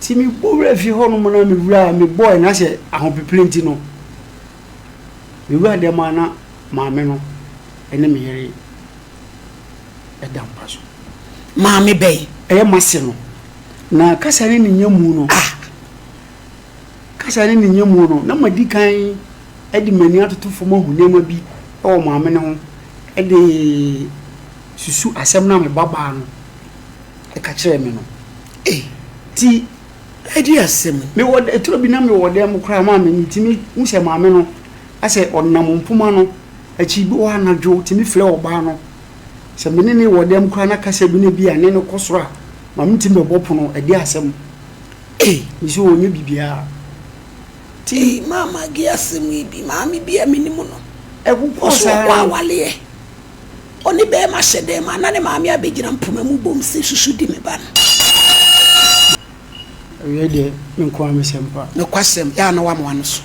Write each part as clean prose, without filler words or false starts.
Timmy Bura fi hono mo na me wura me boy na se ahopepelenti no. Me wura de mana maame no ene me yere edam paso. Maame bey Eye mase no. Na kasa ne nyamu no. Kasa ne nyamu no na madi kan edi mani atoto fo mo hunema bi o maame ne ho edi susu asem na me baba no e ka kire me no. Ti edi asem me wode eturo bi na me wode am kra ma me ntimi nhye maame no ase onam mpuma no achi bi wa anadwo timi fle oba no se me ne wode am kra na kasa bi ne bi ane no kosora ma me ntimi bebo no edi asem iso onye bibia ti mama gi asem bi maame bi aminimu no kosa kwa wale oni be ma hyede ma na ne maame abegina mpuma mu bom se susu di me ba no Yede nko amesempa no kwasem ya na wamwa no so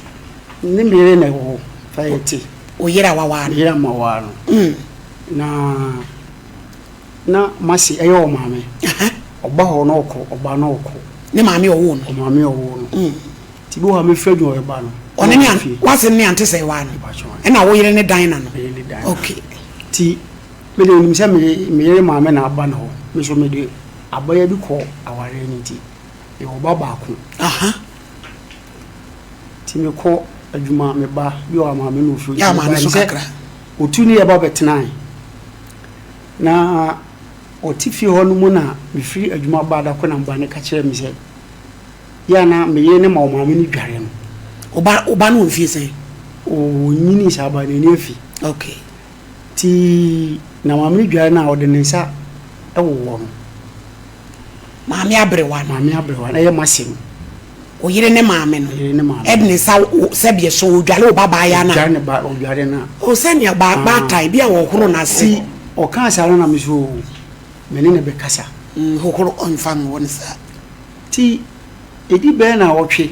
ne mere na wo fayeti o yira wawa no yira mawa no na masi eyo maame oba ho no ko oba no ko ne maame owo no o maame owo no ti bo ha me fredwo o ba no one ne wasem ne ante sai wa no e na wo yire ne dan na no okay ti me de nim se me yire maame na aba no me so me de abaya bi ko aware ni ti e oba ba ko ti me ko adwuma me ba bi o maame no fu ya maame so kakra otu ni e ba betenai na otifi ho no mu na me firi adwuma ba da ko na mba ne ka kire me se ya na me ye ne ma o maame ni dware no oba no mfie sen o nyini saba ne ni afi okay ti na maame ni dware na o de ne nsa e wo no maame abrewa na ye masim o yire ne maame no edne sa sebie so odwale o baba ya na dwale ba o dwale na o senia ba tai bia wo horo na si o kan sa na me so me ne be kasa hokoro onfam won sa ti edi be na wo twe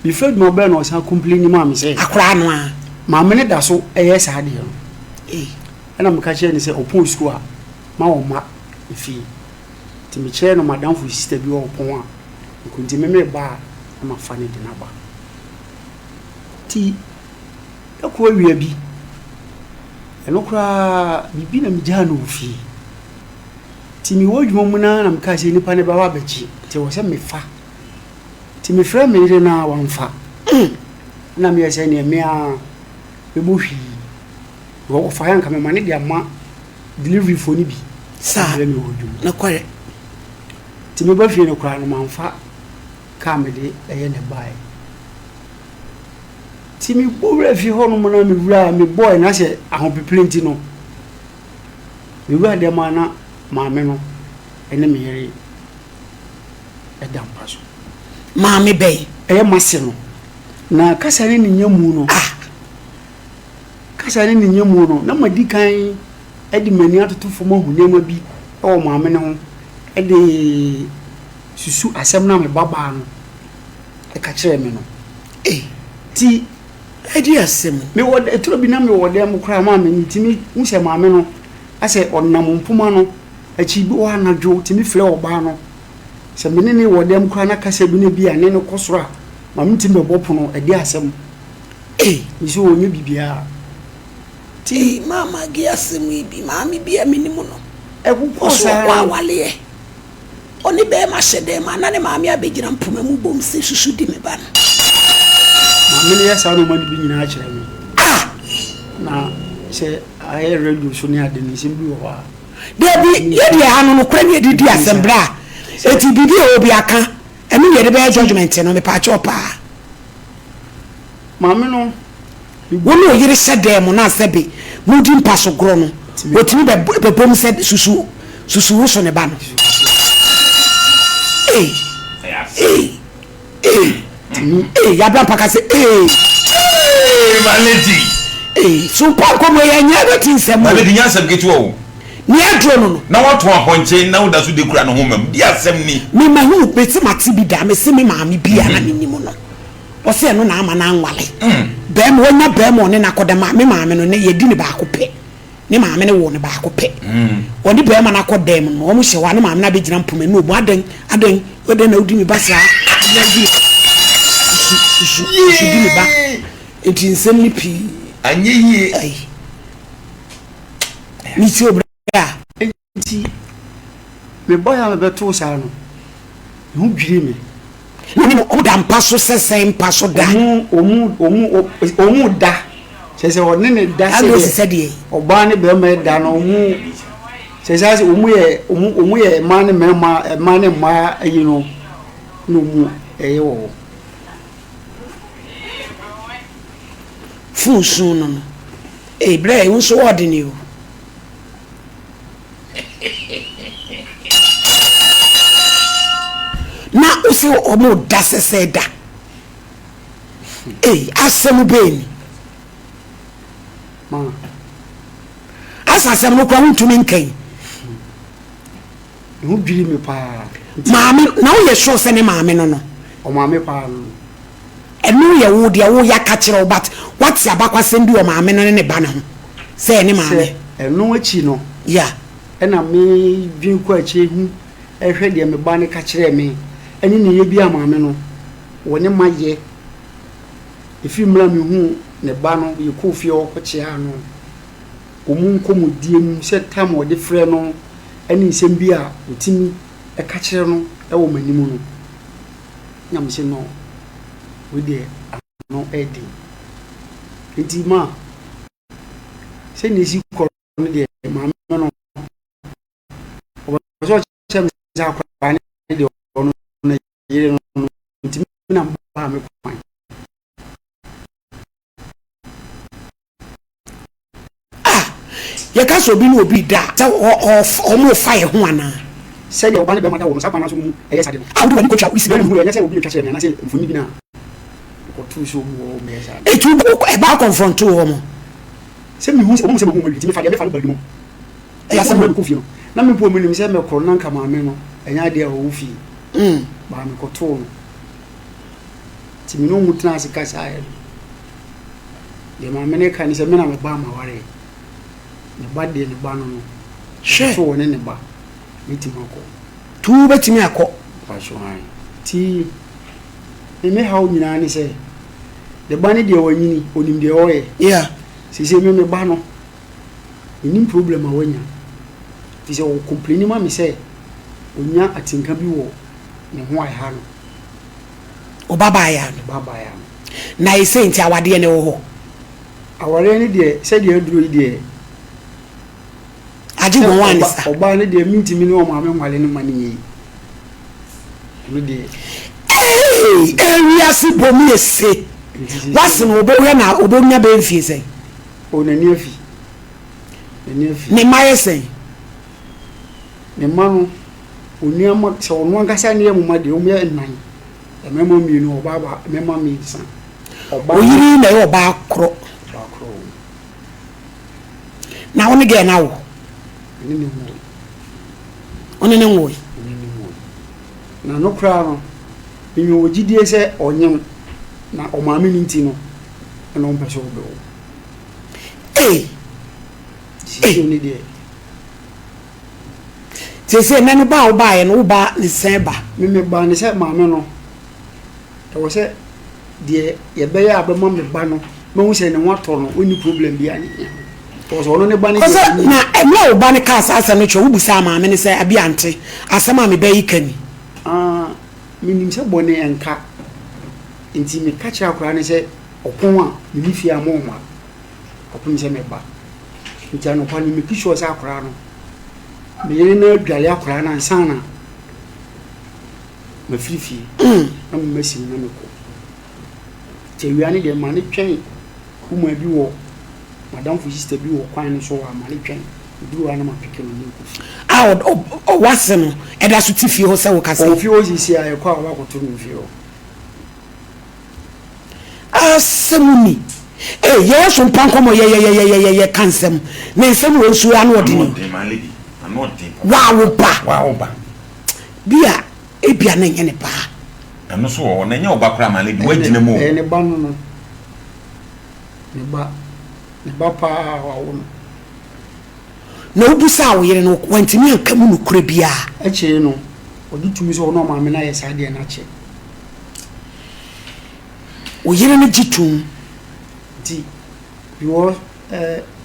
bi fred mo be na o sa complain ma me say akra no a maame ne da so eye sa de no na me ka che ni say opon school a ma wo ma ifi ti me che no madam fu sister bi wo opon a nkunti me ba ma fa ne de na ba ti ekwo awia bi eno kra bibi na me ja no fi ti mi wodwuma mu na me ka che nipa ne ba wa bachi ti wo se me fa ti me fra me ire na wa mfa na me yese ne me a me bo hwi wo fa yan ka me mane de ama delivery for ni bi sa na kware ti me ba fi ne kra no manfa ka me de eye ne bae ti mi bura fi ho no mo na me wura me boy na se ahopepelenti no me wura de mana maame no ene me yere edam paso maame bey eye mase no na kasa ne nyamu no kasa ne nyamu no na madi kan edi mani atoto fo mo hunema bi o maame ne ho edi susu asem na me baba no e ka kire me no ti edi asem me wode eturo bi na me wode am kra ma me ntimi nhye maame no ase onam mpuma no achi bi wa anadwo timi fle oba no se me ne wode am kra na kasa bi ne bi ane ne kosora ma me ntimi bebo no edi asem iso onye bibia ti mama gi asem bi maami bi aminimu no kosa wa wale oni be ma hyede ma na ne maami abegina mpuma mu bom se susu di me ba no maami ne yasa no mani bi nyina akire me na se aye radio so ne ade ne sim bi wo ha de bi ye de anu no kra ne didi asembra eti bibi obi aka emi ye de be judgment no me pa chopa maami no woni o yire hyede mo na sebe mudi mpaso gro no otimi be bom se susu wo so ne ba no ya bra paka se Maledi so pa ko mo ya nya be tin se mo Maledi nya asem ketu o ni adro no na wato aponche na woda so de kura no homam di asem ni me ma hu be ti mati bi da me se me maami bia na me nimo no o se no na ama na anwale be mo nya be mo ne na kodema me maami no ne yedi ni ba akopɛ ne maame ne wo ne ba akopɛ oni be ma na kodem no o mo hye wa ne maame na be gina mpoma no obu adan o de na odi mi ba sa na di su di mi ba enti nsem ni pi anye yie ai ni ti obra enti me boy am be to sa no hu dwiri me ni mo o da mpa so sesen mpa so da omu da sese woni ne da se de oba ne be ma da no omu sese omu ye ma ne ma ne ma ayi no no mu wo funsun no bre e so word ni o na usi omo da sese da asem beni ma asasem no kwa ntumi nkan hu dwiri me pa maame na wo ye sure se ne maame no o maame pa no enu ye wo de wo ya ka kire but what abakwasem bi o maame no ne ba ne ho se ne maame enu achi no ya ena me dwin ko achi hu ehwe de me ba ne ka kire me eni ne ye bi amaame no woni maye ifi mra me hu ne ba no ye ko fie o kwachia no omun komodie mu se tam o de frɛ no eni nsɛm bi a otimi e ka kire no e wo manimu no nyam se no we de no edi enti ma se ne si ko no de maame no o so chem za kwa ne de ono na yire no enti na ba me kwan ye ka so bi no obi da ta o mo fa ye ho ana se de oba ne be ma da wo sa kwa na so mu e yesa de a wo ko twa isi be mu ye se obi twa se na se mfuni bi na ko tu so mu o me yesa e tu e ba confront wo mo se mi hu se mo se mo hu ti me fa de me fa ba du mo e ya se mo ko fi no na me po mu ni se me ko na nka ma me no enya de a wo fi ba me ko to no ti mi no mu tna se ka sa ye de ma me ne ka ni se me na me ba ma ware ne ba de ne ba no no she so woni ne ba miti mako tu betimi akọ pa so han ti me ha o nyina ni se de ba ne de wanyini onim de o ye yeah sisi me ba no ni problem awanya ti se o complain ma me se onya atinka bi wo ne ho ai ha no o baba ya na ise nti awade ne wo ho aware ni de se de aduro yi de aji mo wan sa oba ne de minti mi ne o ma me nwale ne mani yi no de area si bomi ese wasi no obo we na obo nya be mfie se o na ni afi ne maye se ne manu oni ama se ono angasa ne mu ma de o me nan e memo mi no oba ba memo mi san oba oyiri na yo ba kro na woni ge na wo ni ni mo oni ne wo na no kra no mi ogidie se onyem na o ma mi nti no na o mpese obe o si ni de se na no ba o ba ye no o ba ni se ba me ba ni se ma me no e wo se de ye be ya ba ma me ba no me hu se ne wato no oni problem bi ani to so no ne ba ni na e o ba ni ka asa no cho wo busa ma me ni se abi ante asama me ba yi kani minim se bone enka enti me ka kira akura ne se opon a me ni fi amoma opon se me ba enti ano pa ni me kisho se akura no me yere na adwale akura na ansana me frifi na me masi na me ko te wiane de ma ne twen kuma bi wo madam fu sister bi wo kwan so wa ma ne twen duru ana ma peke no ko o wase no e da so tifi ho se wo kase o fi o sisi aye kwa wa ko to no fi o asemuni ye so mpanko mo ye kansem na nsem wo nsu anu odini wa wo ba bia ebia na nye ne ba anu so wo na nye oba kra ma le bi wagina mu ne ba no no ne ba pa wa wo na obusa wo yere no wantimi anka mu nokure bia eche no odi tumi so no maame na ye sade na che o yire ne gitum ti yo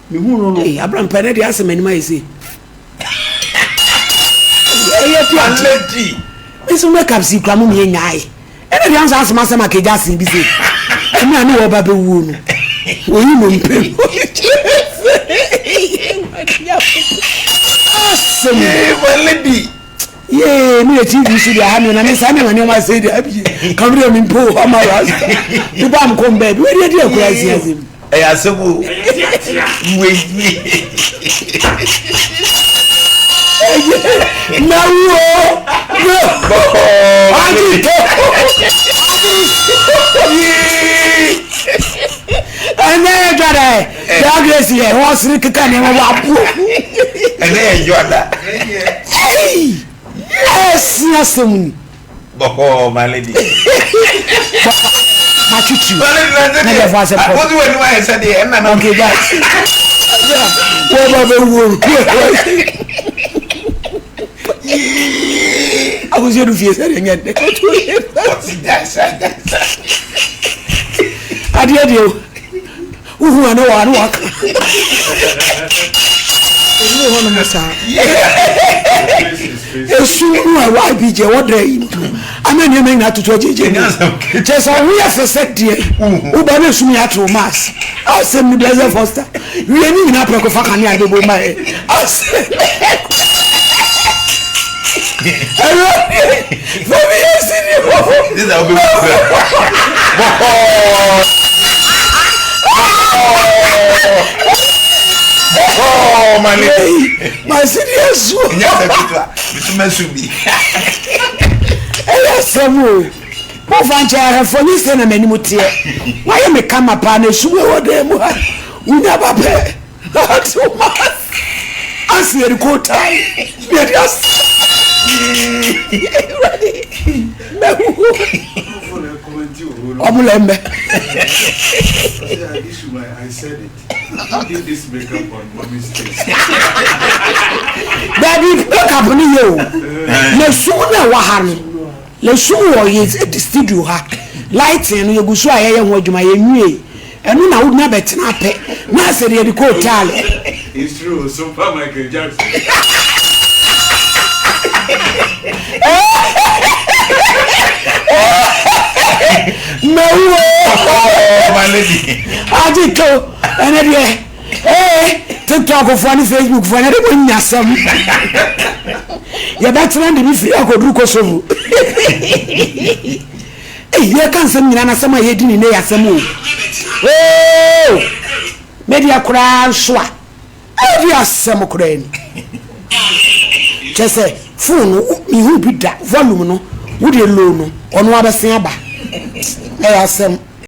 me hu no eh Abraham pere de asem anima yesi eh already eso make up si kwamu me nyaai ene de ansa asema asema ke jasin bi se emi ani wo ba be wu no wo yi mo mpe already yeah me TV so dia ha me na me sa me mane ma say dia abi kamera mi mpo ama rasta du bam kom baby we dey akura si azim asebo we na wo ani ane gare Douglas ye won siri kika ne wa apu ene yoda yes yasemuni boko my lady ma chuchu na ya fa se po what do you want say dey na okay that wo ba be wo aku je du fie se de ngende what's that adie uhu ana wa no aka ni hono masa esu nu wa bije wodra into amani me na tutu jeje chesa hu ya fese die u ba na sumi ato mas asem ni blaze foster we ni na preko fa kan ya debo ma asem baby yes ni this will be oh my lady my serious yes bitwa bituma subi samu mo fancha ha ni se na mani mutie why me kama pa na suwe wode mu ha unya ba pe asi ko tai be just Omulembe. I said it. I did this makeup on mommy's face. Daddy, makeup ni yo. Le suna wa ha no. Le suna wo ye studio ha. Lighting no ye gusu ayeye ho adwuma ye nwie. Enu na wo na betena pe. Na se de ko tal. It's true, Super Michael Jackson. No, my lady. Adito, ene TikTok for any Facebook for any one yasam. Ya batran de mi fi akodu kosovu. Ye kan sam nyina na sama ye dini ne yasam o. Oh! Media kura so a. Odi asam kura ni. Chese phone mi hu bi da volume no wo de low no ono abesen aba. Asem